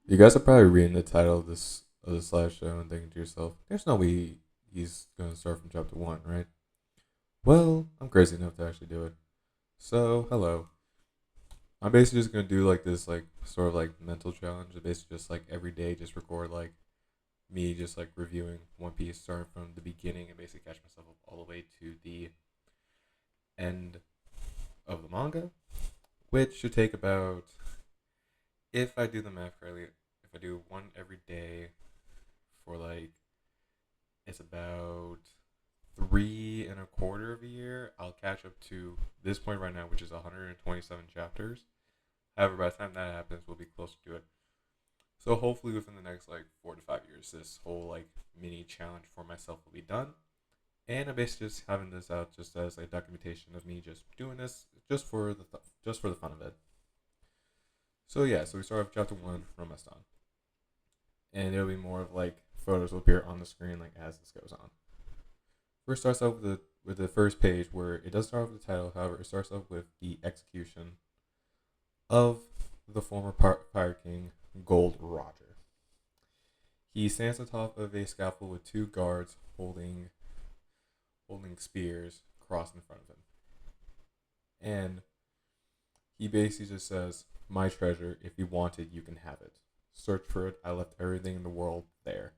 You guys are probably reading the title of this slideshow and thinking to yourself, "There's no way he's gonna start from chapter one, right?" Well, I'm crazy enough to actually do it. So, hello. I'm basically just gonna do like this, like sort of like mental challenge. Basically, just like every day, just record like me just like reviewing One Piece, starting from the beginning and basically catch myself up all the way to the end of the manga, which should take about, if I do the math correctly, if I do one every day for like it's about 3.25 of a year, I'll catch up to this point right now, which is 127 chapters. However, by the time that happens, we'll be closer to it. So hopefully, within the next like 4 to 5 years, this whole like mini challenge for myself will be done. And I'm basically just having this out just as like documentation of me just doing this just for the fun of it. So yeah, so we start with chapter one, Ramastan, and there'll be more of like photos will appear on the screen like as this goes on. First starts off with the first page where it does start off with the title. However, it starts off with the execution of the former Pirate King Gold Roger. He stands on top of a scaffold with two guards holding spears crossed in front of him, and he basically just says, "My treasure. If you want it, you can have it. Search for it. I left everything in the world there."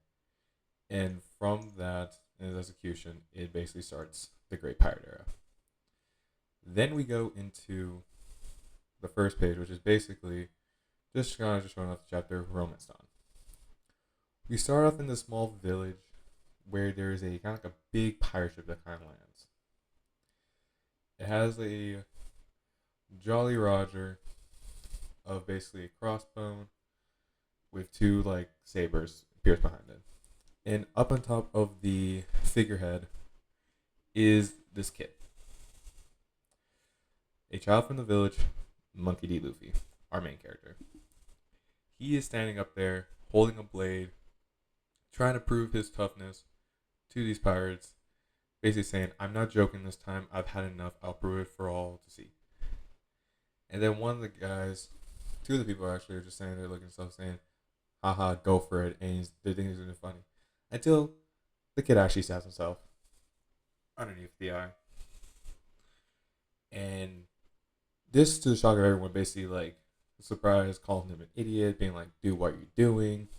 And from that, in his execution, it basically starts the Great Pirate Era. Then we go into the first page, which is basically just kind of just showing off the chapter Romance Dawn. We start off in this small village where there is a kind of like a big pirate ship that kind of lands. It has a Jolly Roger of basically a crossbow with two like sabers pierced behind it. And up on top of the figurehead is this kid, a child from the village, Monkey D. Luffy, our main character. He is standing up there holding a blade, trying to prove his toughness to these pirates, basically saying, "I'm not joking this time. I've had enough. I'll prove it for all to see." And then one of the guys, two of the people actually are just standing there looking at stuff, saying, "Haha, go for it." And they think it's really funny. Until the kid actually stabs himself underneath the eye. And this, to the shock of everyone, basically like surprise, calling him an idiot, being like, "Dude, what are you doing?"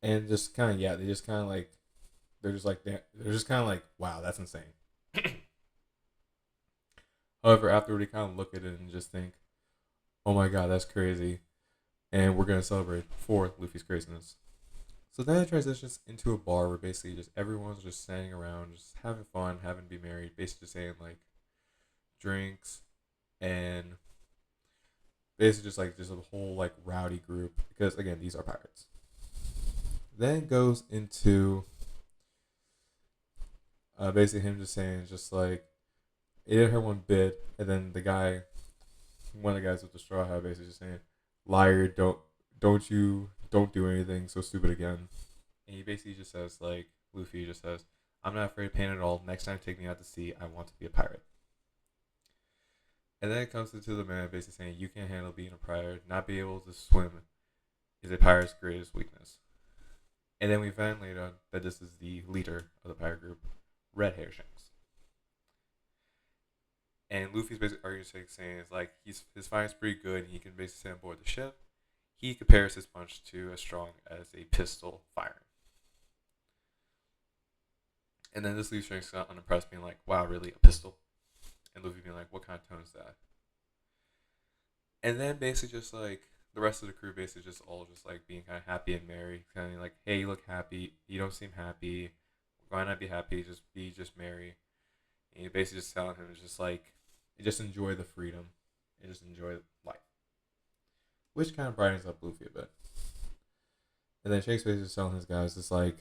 And just kind of yeah, they just kind of like they're just kind of like, "Wow, that's insane." However, afterward, they kind of look at it and just think, "Oh my god, that's crazy," and we're gonna celebrate for Luffy's craziness. So then it transitions into a bar where basically just everyone's just standing around, just having fun, having to be married, basically just saying like drinks and basically just a whole like rowdy group because again these are pirates. Then it goes into basically him just saying just like it didn't hurt one bit, and then one of the guys with the straw hat, basically just saying, "Liar, don't do anything so stupid again." And he basically just says like Luffy just says, "I'm not afraid of pain at all. Next time, take me out to sea. I want to be a pirate." And then it comes into the man basically saying, "You can't handle being a pirate. Not be able to swim is a pirate's greatest weakness." And then we find later that this is the leader of the pirate group, Red Hair Shanks. And Luffy's basically arguing saying is like his fire's pretty good and he can basically stay on board the ship. He compares his punch to as strong as a pistol firing. And then this leaves Shanks unimpressed, being like, "Wow, really? A pistol?" And Luffy being like, "What kind of tone is that?" And then basically just like the rest of the crew basically just all just like being kind of happy and merry, kind of like, "Hey, you look happy. You don't seem happy. Why not be happy? Just merry." And you basically just telling him just like, just enjoy the freedom and just enjoy life, which kind of brightens up Luffy a bit. And then Shakespeare is telling his guys just like,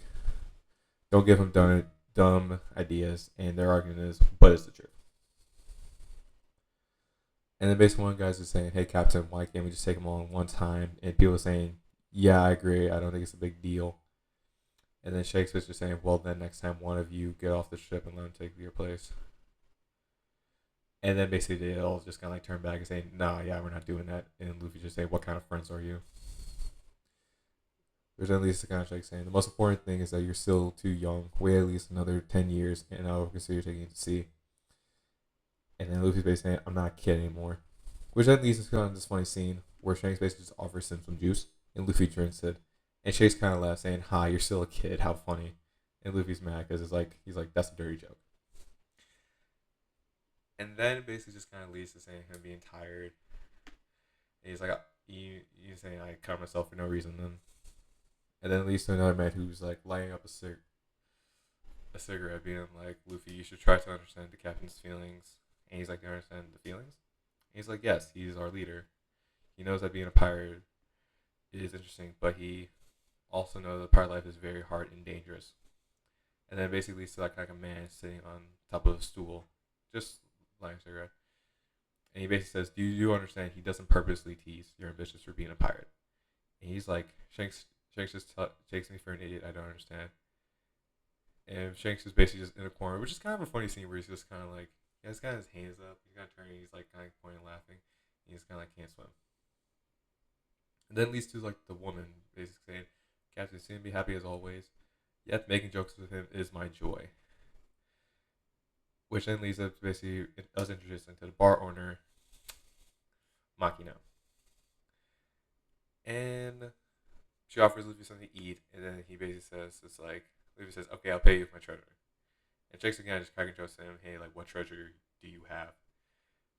don't give him dumb ideas, and their argument is, but it's the truth. And then basically one guy's just saying, "Hey, Captain, why can't we just take him on one time?" And people are saying, "Yeah, I agree. I don't think it's a big deal." And then Shakespeare's just saying, "Well, then next time one of you get off the ship and let him take your place." And then basically they all just kind of like turn back and say, "Nah, yeah, we're not doing that." And Luffy just say, "What kind of friends are you?" Which then leads to kind of like saying the most important thing is that you're still too young. Wait at least another 10 years, and I'll consider taking you to sea. And then Luffy's basically saying, "I'm not a kid anymore," which then leads to kind of this funny scene where Shanks basically just offers him some juice, and Luffy drinks it. And Shanks kind of laughs, saying, "Ha, you're still a kid. How funny." And Luffy's mad because he's like, "That's a dirty joke." And then it basically just kind of leads to saying him being tired. And he's like, he's saying, "I cut myself for no reason." And then it leads to another man who's like lighting up a cigarette, being like, "Luffy, you should try to understand the captain's feelings." And he's like, "Do you understand the feelings?" And he's like, "Yes, he's our leader. He knows that being a pirate is interesting, but he also knows that pirate life is very hard and dangerous." And then it basically leads to like a man sitting on top of a stool, just lighting a cigarette. And he basically says, "Do you understand? He doesn't purposely tease your ambitions for being a pirate." And he's like, Shanks just takes me for an idiot. I don't understand." And Shanks is basically just in a corner, which is kind of a funny scene where he's just kind of like, he's got his hands up, he's kind of turning, he's like kind of pointing, laughing, and he's kind of like can't swim. And then leads to like the woman basically saying, "Captain, seem to be happy as always. Yet making jokes with him is my joy." Which then leads up to basically us introducing to the bar owner, Makino. And she offers Luffy something to eat, and then he basically says, "It's like," Luffy says, "Okay, I'll pay you with my treasure." And Shanks again just cracking jokes at him, "Hey, like, what treasure do you have?"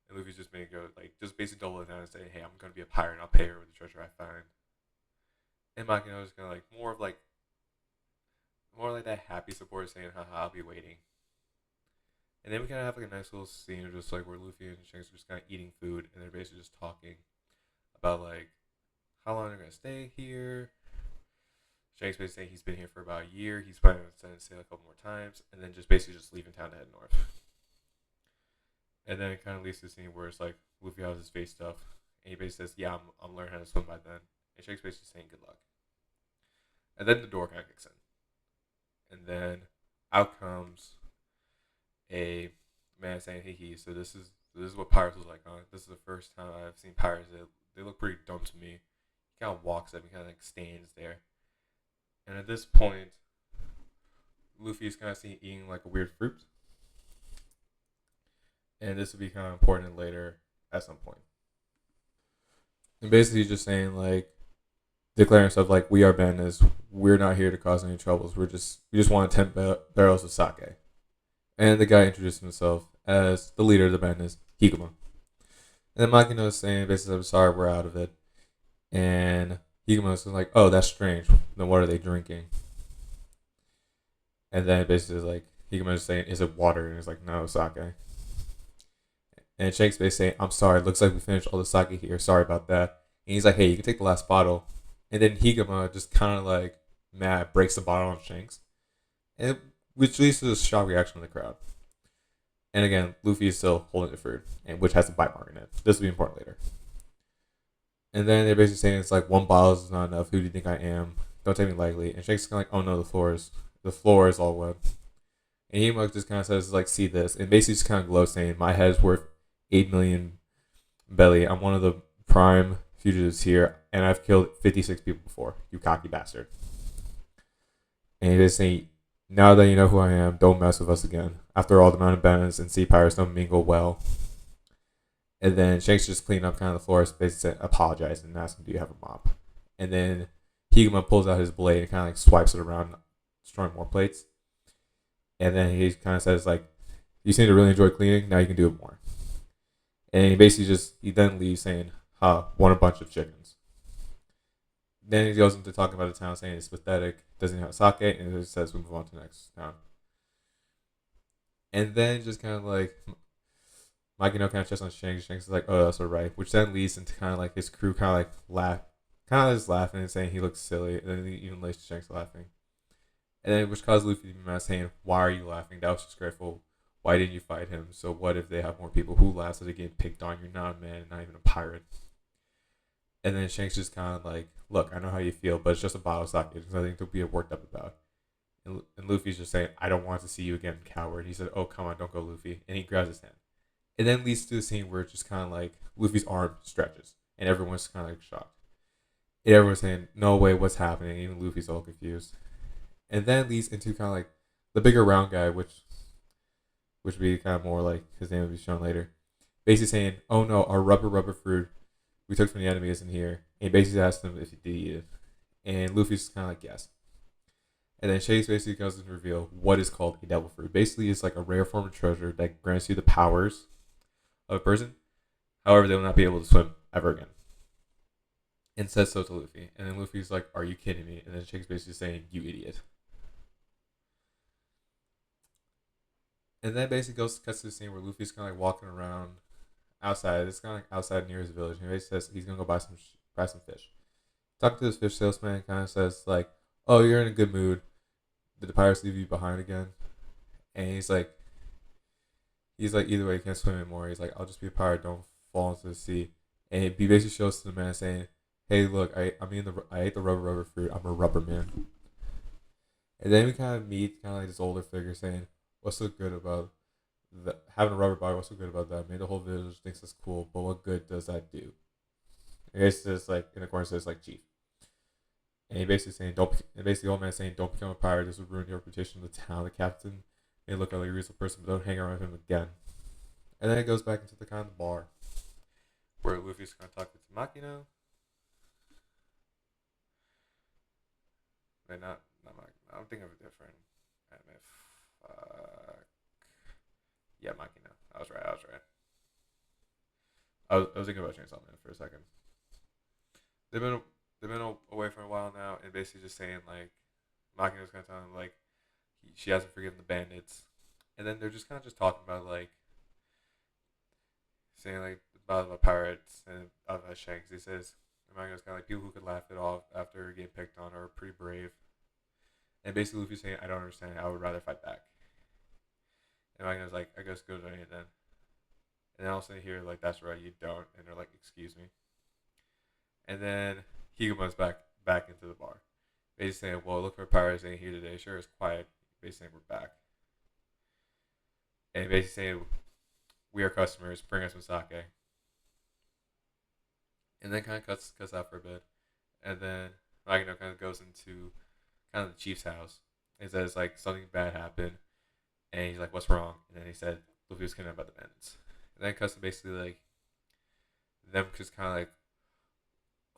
And Luffy's just making go like just basically double it down and say, "Hey, I'm gonna be a pirate, and I'll pay her with the treasure I find." And Makino is kind of like more like that happy support saying, "Haha, I'll be waiting." And then we kind of have like a nice little scene of just like where Luffy and Shanks are just kind of eating food, and they're basically just talking about like how long they're gonna stay here. Shanks basically saying he's been here for about a year. He's planning on staying a couple more times, and then just basically just leaving town to head north. And then it kind of leads to the scene where it's like Luffy has his face stuff, and he basically says, "Yeah, I'm learning how to swim by then." And Shanks basically saying, "Good luck." And then the door kind of kicks in, and then out comes a man saying, "Hey, so this is what pirates look like, huh? This is the first time I've seen pirates. They look pretty dumb to me." He kind of walks up and kind of like stands there, and at this point, Luffy is kind of seen eating like a weird fruit, and this will be kind of important later at some point. And basically, just saying like declaring himself like, "We are bandits. We're not here to cause any troubles. We just want 10 barrels of sake." And the guy introduced himself as the leader of the bandits, Higuma. And then Makino is saying basically, "I'm sorry, we're out of it." And Higuma is like, "Oh, that's strange. Then what are they drinking?" And then basically like Higuma is saying, "Is it water?" And it's like, "No, sake." And Shanks basically saying, "I'm sorry. It looks like we finished all the sake here. Sorry about that." And he's like, "Hey, you can take the last bottle." And then Higuma just kind of like mad breaks the bottle on Shanks, and which leads to a shock reaction in the crowd. And again, Luffy is still holding the fruit, and which has a bite mark in it. This will be important later. And then they're basically saying it's like one bottle is not enough. Who do you think I am? Don't take me lightly. And Shanks is kind of like, "Oh no, the floor is all wet." And Himok just kind of says like, "See this," and basically just kind of glows, saying, "My head is worth 8 million belly. I'm one of the prime fugitives here, and I've killed 56 people before. You cocky bastard." And he's saying, "Now that you know who I am, don't mess with us again. After all, the mountain bandits and sea pirates don't mingle well." And then Shanks just cleaned up kind of the floor, basically apologized and asked him, "Do you have a mop?" And then Higuma pulls out his blade and kind of like swipes it around, destroying more plates. And then he kind of says like, "You seem to really enjoy cleaning. Now you can do it more." And he then leaves saying, "Ha, want a bunch of chickens." Then he goes into talking about the town, saying it's pathetic, doesn't have sake, and it says we move on to the next town. And then just kind of like Mikey kind of checks on Shanks. Shanks is like, "Oh, that's alright," which then leads into kind of like his crew kind of like just laughing and saying he looks silly, and then he even leads to Shanks laughing. And then which caused Luffy to be mad, saying, "Why are you laughing? That was disgraceful. Why didn't you fight him? So what if they have more people who laugh so they get picked on? You're not a man, not even a pirate." And then Shanks just kind of like, "Look, I know how you feel, but it's just a bottle of sake. There's nothing to be worked up about." And Luffy's just saying, "I don't want to see you again, coward." He said, "Oh, come on, don't go, Luffy." And he grabs his hand. It then leads to a scene where it's just kind of like Luffy's arm stretches, and everyone's kind of like shocked. And everyone's saying, "No way, what's happening?" Even Luffy's all confused. And then leads into kind of like the bigger round guy, which would be kind of more like his name will be shown later. Basically saying, "Oh no, our rubber fruit we took from the enemy isn't here." And he basically asked him if he did eat it, and Luffy's kind of like yes. And then Shanks basically goes to reveal what is called a devil fruit. Basically, it's like a rare form of treasure that grants you the powers of a person. However, they will not be able to swim ever again. And says so to Luffy. And then Luffy's like, "Are you kidding me?" And then Shanks basically saying, "You idiot." And then basically cuts to the scene where Luffy's kind of like walking around outside. It's kind of like outside near his village. And he basically says he's gonna go buy some fish. Talking to this fish salesman, kind of says like, "Oh, you're in a good mood. Did the pirates leave you behind again?" And he's like, "Either way, you can't swim anymore." He's like, "I'll just be a pirate. Don't fall into the sea." And he basically shows to the man saying, "Hey, look, I ate the rubber fruit. I'm a rubber man." And then we kind of meet kind of like this older figure saying, "What's so good about having a rubber body? What's so good about that? Maybe the whole village thinks that's cool, but what good does that do?" And it's just like in the corner says like chief. And he basically saying, "Don't." And basically, the old man saying, "Don't become a pirate. This will ruin your reputation in the town. The captain may look like a reasonable person, but don't hang around with him again." And then it goes back into the kind of bar where Luffy's kind of talking to Makino. But not Makino. I'm thinking of a different anime. Yeah, Makino. I was right. I was thinking about Chainsaw Man for a second. They've been away for a while now, and basically just saying like Makino's kind of telling him like she hasn't forgiven the bandits, and then they're just kind of just talking about like saying like about pirates and about Shanks. He says Makino's kind of like people who could laugh it off after getting picked on are pretty brave, and basically Luffy's saying I don't understand. I would rather fight back. And Makino's like I guess go to it then. And then all of a sudden you hear like that's right you don't, and they're like excuse me. And then Higuma's back into the bar. Basically saying, "Well, look for pirates ain't here today. Sure, it's quiet." Basically saying we're back. And basically saying we are customers. Bring us some sake. And then kind of cuts out for a bit. And then Magno kind of goes into kind of the chief's house. He says like something bad happened, and he's like, "What's wrong?" And then he said Luffy was kidnapped by the bandits. And then cuts to basically like them just kind of like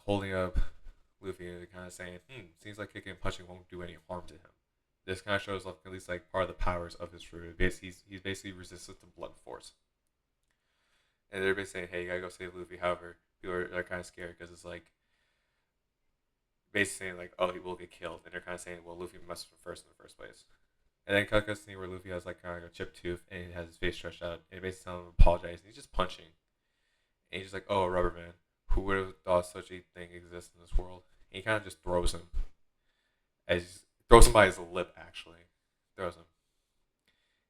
holding up Luffy and kind of saying, seems like kicking and punching won't do any harm to him." This kind of shows off at least like part of the powers of his fruit. He's basically resistant to blunt force. And they're basically saying, "Hey, you gotta go save Luffy." However, people are kind of scared because it's like basically saying like, "Oh, he will get killed," and they're kind of saying, "Well, Luffy must have first in the first place." And then cut scene where Luffy has like kind of like a chipped tooth and he has his face stretched out, and he basically telling him to apologize. And he's just punching, and he's just like, "Oh, a rubber man. Who would have thought such a thing exists in this world?" And he kind of just throws him, as throws him by his lip actually, throws him.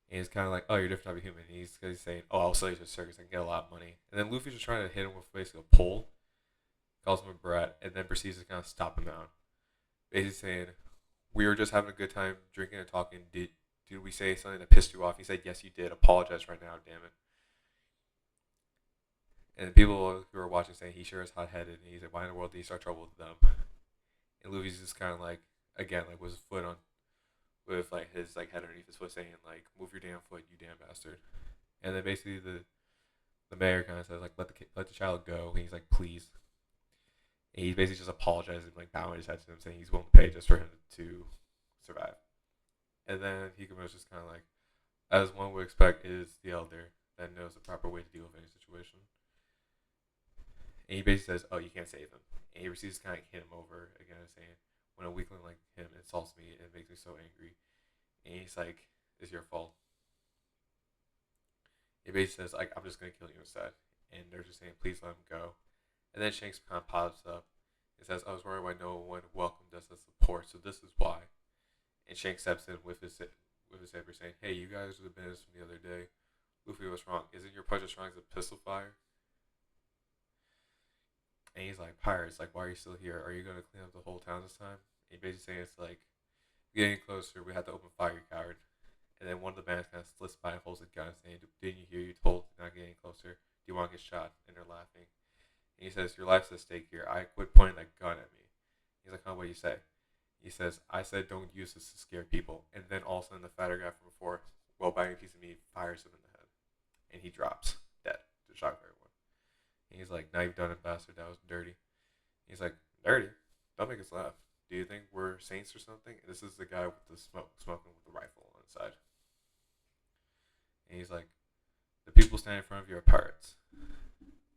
And he's kind of like, "Oh, you're a different type of human." And he's saying, "Oh, I'll sell you to a circus and get a lot of money." And then Luffy's just trying to hit him with basically a pole, calls him a brat, and then proceeds to kind of stop him out. Basically saying, "We were just having a good time drinking and talking. Did we say something that pissed you off?" He said, "Yes, you did. Apologize right now, damn it." And people who are watching saying he sure is hot headed, and he's like, "Why in the world did he start trouble with them?" And Luffy's just kind of like, again, like with his foot on, with like his like head underneath his foot, saying like, "Move your damn foot, you damn bastard." And then basically the mayor kind of says like, let the child go." And he's like, "Please." And he basically just apologizes, like bowing his head to him, saying he's willing to pay just for him to survive. And then Hikuma's just kind of like, as one would expect, is the elder that knows the proper way to deal with any situation. And he basically says, "Oh, you can't save him." And he receives kind of hit him over again, saying, "When a weakling like him insults me, it makes me so angry." And he's like, "It's your fault." He basically says, like, "I'm just gonna kill you instead." And they're just saying, "Please let him go." And then Shanks kind of pops up and says, "I was worried why no one welcomed us as support, so this is why." And Shanks steps in with his saber, saying, "Hey, you guys are the bandits from the other day. Luffy, what's wrong? Isn't your punch as strong as a pistol fire?" And he's like, "Pirates, like, why are you still here? Are you gonna clean up the whole town this time?" And he basically saying it's like, getting closer, we have to open fire, you coward. And then one of the bandits kind of slips by and holds a gun, saying, "Didn't you hear you told not getting closer? Do you want to get shot?" And they're laughing. And he says, "Your life's at stake here. I quit pointing that gun at me." He's like, huh, what do you say? He says, I said don't use this to scare people. And then all of a sudden the fatter guy from before, well biting a piece of meat, fires him in the head. And he drops dead to shock everyone. And he's like, now you've done it, bastard. That was dirty. He's like, dirty? Don't make us laugh. Do you think we're saints or something? And this is the guy with the smoking with the rifle on the side. And he's like, the people standing in front of you are pirates.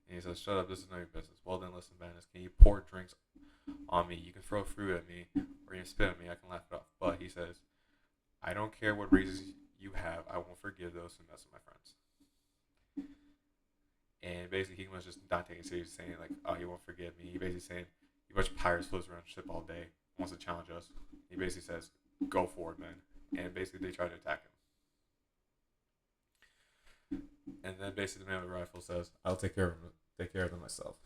And he says, shut up, this is none of your business. Well then, listen, Bandits, can you pour drinks on me? You can throw fruit at me, or you can spit at me, I can laugh it off. But he says, I don't care what reasons you have, I won't forgive those who mess with my friends. And basically, he was just not taking it seriously, saying, like, oh, you won't forgive me. He basically saying, you bunch of pirates floats around the ship all day, wants to challenge us. He basically says, go for it, man. And basically, they try to attack him. And then basically, the man with the rifle says, I'll take care of them myself.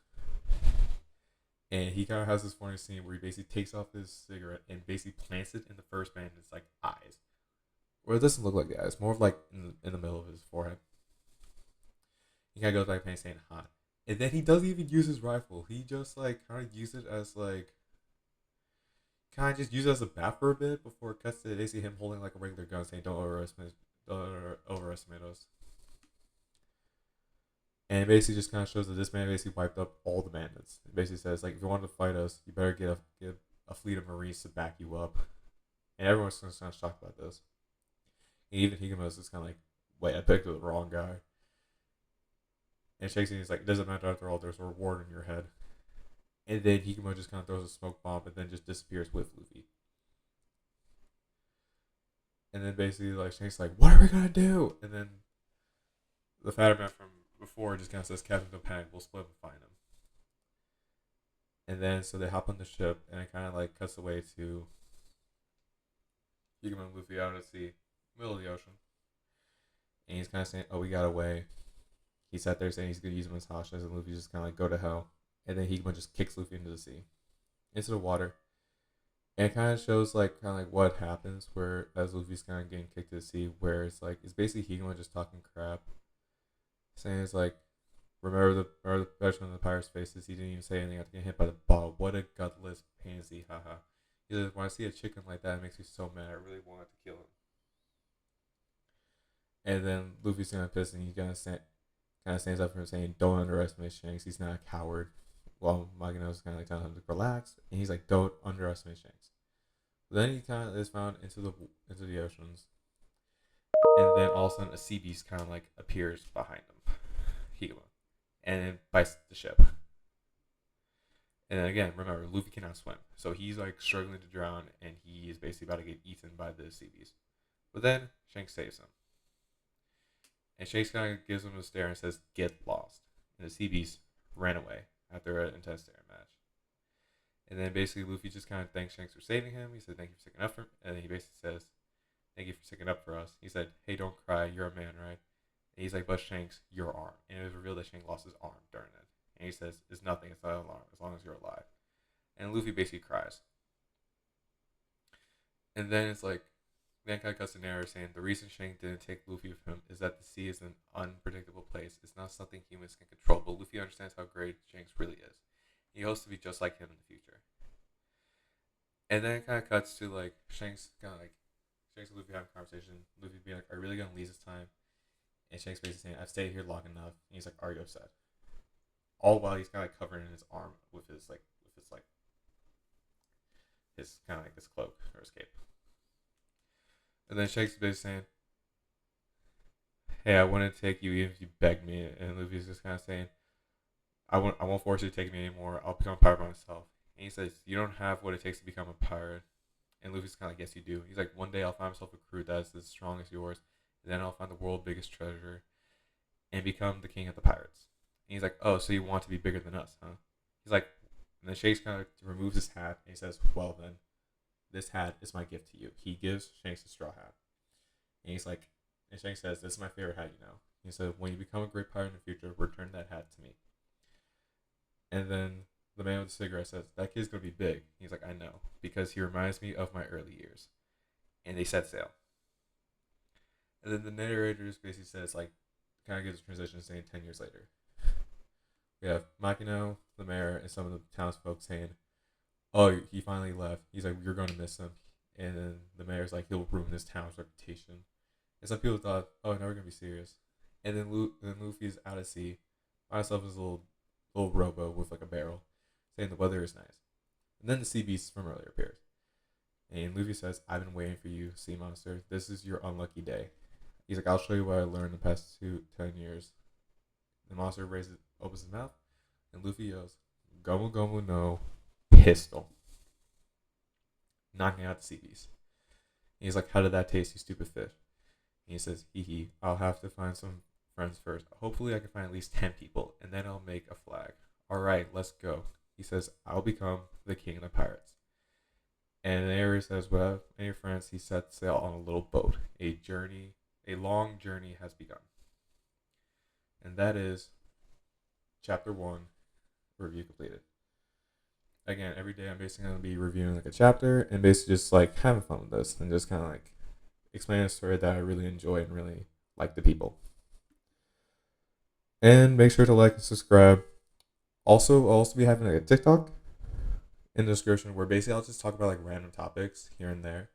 And he kind of has this funny scene where he basically takes off his cigarette and basically plants it in the first bandit's like eyes. Well, it doesn't look like the eyes, more of like in the middle of his forehead. He kind of goes back and saying hot. And then he doesn't even use his rifle. He just like kind of uses it as like kind of just use it as a bat for a bit before it cuts to basically him holding like a regular gun saying don't overestimate us. And it basically just kind of shows that this man basically wiped up all the bandits. It basically says like if you want to fight us, you better get a fleet of marines to back you up. And everyone's kind of shocked about this. And even Higamos is kind of like, wait, I picked the wrong guy. And Shakespeare is like, it doesn't matter after all, there's a reward in your head. And then Higamo just kind of throws a smoke bomb and then just disappears with Luffy. And then basically, like, Shanks like, what are we gonna do? And then the fatter man from before just kind of says, Captain, don't panic, we'll split and find him. And then, so they hop on the ship, and it kind of like cuts away to Higamo and Luffy out at sea, middle of the ocean. And he's kind of saying, oh, we got away. He sat there saying he's going to use him as hostages, and Luffy just kind of like, go to hell. And then Higamo just kicks Luffy into the sea, into the water. And it kind of shows like kind of like what happens where as Luffy's kind of getting kicked to the sea, where it's like it's basically Higamo just talking crap, saying it's like remember the expression on the pirate's faces. He didn't even say anything after getting hit by the ball. What a gutless pansy, haha. He says when I see a chicken like that, it makes me so mad. I really wanted to kill him. And then Luffy's kind of pissed, and he kind of stands up for him saying, "Don't underestimate Shanks. He's not a coward." While Magino's kind of like telling him to relax, and he's like, "Don't underestimate Shanks." But then he kind of is found into the oceans, and then all of a sudden a sea beast kind of like appears behind him, Higamo, and it bites the ship. And then again, remember, Luffy cannot swim, so he's like struggling to drown, and he is basically about to get eaten by the sea beast. But then Shanks saves him, and Shanks kind of gives him a stare and says, "Get lost." And the sea beast ran away after an intense staring match. And then basically Luffy just kind of thanks Shanks for saving him. He said, "Thank you for sticking up for him." And then he basically says, "Thank you for sticking up for us." He said, "Hey, don't cry. You're a man, right?" And he's like, "But Shanks, your arm." And it was revealed that Shanks lost his arm during it. And he says, "It's nothing. It's not an alarm as long as you're alive." And Luffy basically cries. And then it's like, then kind of cuts to narrator saying, the reason Shanks didn't take Luffy with him is that the sea is an unpredictable place. It's not something humans can control, but Luffy understands how great Shanks really is. He hopes to be just like him in the future. And then it kind of cuts to like Shanks and Luffy having a conversation. Luffy being like, "Are you really gonna leave this time?" And Shanks basically saying, "I've stayed here long enough." And he's like, "Are you upset?" All while he's kind of like covering his arm with his kind of like his cloak or his cape. And then Shanks is basically saying, "Hey, I wouldn't take you even if you begged me." And Luffy's just kind of saying, I won't force you to take me anymore. I'll become a pirate by myself." And he says, "You don't have what it takes to become a pirate." And Luffy's kind of like, "Yes, you do." He's like, "One day I'll find myself a crew that's as strong as yours. And then I'll find the world's biggest treasure and become the king of the pirates." And he's like, "Oh, so you want to be bigger than us, huh?" He's like, and then Shanks kind of removes his hat and he says, "Well then, this hat is my gift to you." He gives Shanks a straw hat. And he's like, and Shanks says, "This is my favorite hat, you know." He said, "When you become a great pirate in the future, return that hat to me." And then the man with the cigarette says, "That kid's going to be big." He's like, "I know, because he reminds me of my early years." And they set sail. And then the narrator just basically says, like, kind of gives a transition saying 10 years later. We have Makino, the mayor, and some of the townsfolk saying, oh, he finally left. He's like, you're gonna miss him. And then the mayor's like, he'll ruin this town's reputation. And some people thought, oh, now we're gonna be serious. And then Luffy's out at sea, by himself his little rowboat with like a barrel, saying the weather is nice. And then the sea beast from earlier appears. And Luffy says, I've been waiting for you, sea monster. This is your unlucky day. He's like, I'll show you what I learned the past 10 years. The monster opens his mouth, and Luffy yells, Gomu Gomu no pistol. Knocking out the sea beast. And he's like, how did that taste, you stupid fish? And he says, hee hee, I'll have to find some friends first. Hopefully I can find at least 10 people, and then I'll make a flag. Alright, let's go. He says, I'll become the king of the pirates. And Ares says, well, and your friends, he sets sail on a little boat. A long journey has begun. And that is chapter 1, review completed. Again, every day I'm basically going to be reviewing like a chapter and basically just like having fun with this and just kind of like explaining a story that I really enjoy and really like the people. And make sure to like and subscribe. Also, I'll also be having like a TikTok in the description where basically I'll just talk about like random topics here and there.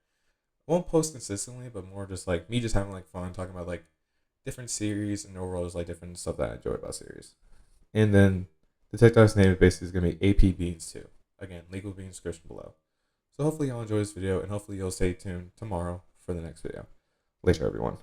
I won't post consistently, but more just like me just having like fun talking about like different series and overall just like different stuff that I enjoy about series. And then the TikTok's name is basically going to be AP Beans 2. Again, link will be in the description below. So hopefully y'all enjoy this video and hopefully you'll stay tuned tomorrow for the next video. Later, everyone.